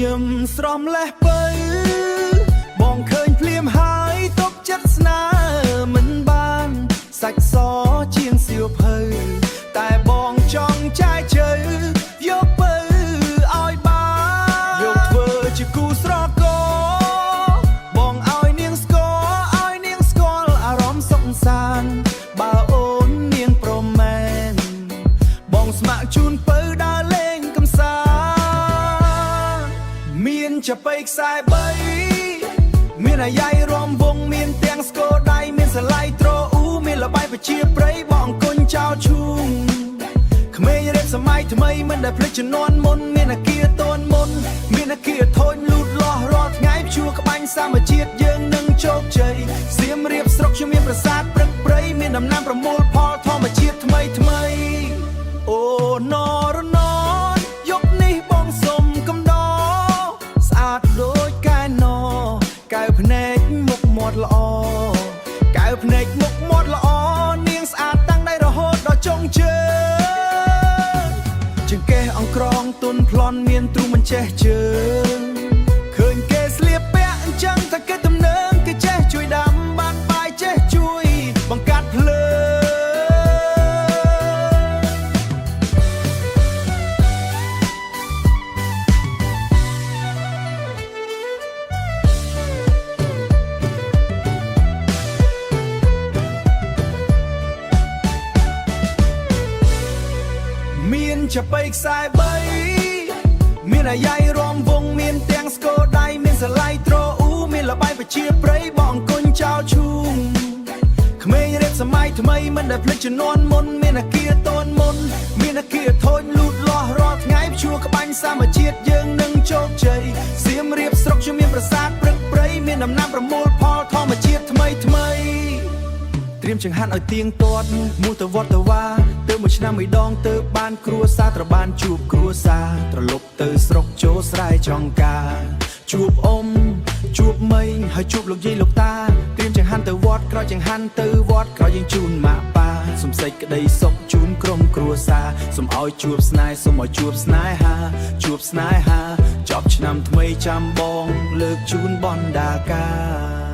ញឹមស្រំលេះបើបងឃើញភ្លាមហើយទុកចិត្តស្នេហ៍មិនបានសាច់សជាងសៀវភៅតែបងចង់ចាយជើយកបើឲ្យបានយកធ្វើជាគូស្រករបងឲ្យនាងស្គាល់ឲ្យនាងស្គាល់អារម្មណ៍សុខសាន្តបើអូននាងប្រមែនបងស្ម័គ្រជូនបើដើរលេងកំសាន្តមានចាប៉ីខ្សែ3មានអាយ៉ៃរំវងមានទាំងស្គរដៃមានសឡៃត្រអ៊ូមានលបាយប្រជាប្រិយបងអង្គុញចោលឈូងក្មេងរៀបសម័យថ្មីមិនដែលភ្លេចជំនាន់មុនមានអាគារតូនមុនមានអាគារធូចលូតលាស់រាល់ថ្ងៃព្យួរក្បាញ់សាមជាតិយើងនឹងជោគជ័យសៀមរាបស្រុកខ្ញុំមានប្រាសាទព្រឹកព្រៃមានដំណាំប្រមូលផលធម្មជាតិថ្មីថ្មីអូណរណនយកនេះបងសុំកំដរស្អាតដូចកែណកៅភ្នែកមុខមាត់ល្អកៅភ្នែកមុខមាត់ល្អនាងស្អាតតាំងដៃរហូតដល់ចុងជើងចង្កេះអង្ក្រងទុនប្លន់មានទ្រូងមិនចេះជើងឃើញគេស្លៀកពាក់អញ្ចឹងថាគេទំនើងគេចេះជួយដាំបានបាយចេះជួយបង្កាត់ភ្លើងមានចាប៉ីខ្សែ3មានអាយ៉ៃរំវងមានទាំងស្គរដៃមានសឡៃត្រអ៊ូមានលបាយប្រជាប្រិយបងអង្គុញចោលឈូងក្មេងរៀបសម័យថ្មីមិនដែលភ្លេចជំនាន់មុនមានអាគារតូនមុនមានអាគារធូចលូតលាស់រាល់ថ្ងៃព្យួរក្បាញ់សាមជាតិយើងនឹងជោគជ័យសៀមរាបស្រុកខ្ញុំមានប្រាសាទព្រឹកព្រៃមានដំណាំប្រមូលផលធម្មជាតិថ្មីថ្មីត្រៀមចង្ហាន់ឲ្យទៀងទាត់មូទៅវត្តទៅវាទៅមួយឆ្នាំមួយដងទៅបានគ្រួសារត្រូវបានជួបគ្រួសារត្រឡប់ទៅស្រុកចូលស្រែចង្ការជួបអ៊ំជួបមីងហើយជួបលោកយាយលោកតាត្រៀមចង្ហាន់ទៅវត្តក្រោយចង្ហាន់ទៅវត្តក្រោយយើងជូនម៉ាក់ប៉ាសុំសេចក្តីសុខជូនក្រុមគ្រួសារសុំឲ្យជួបស្នេហ៍សុំឲ្យជួបស្នេហាជួបស្នេហាចប់ឆ្នាំថ្មីចាំបងលើកជូនបណ្ដាការ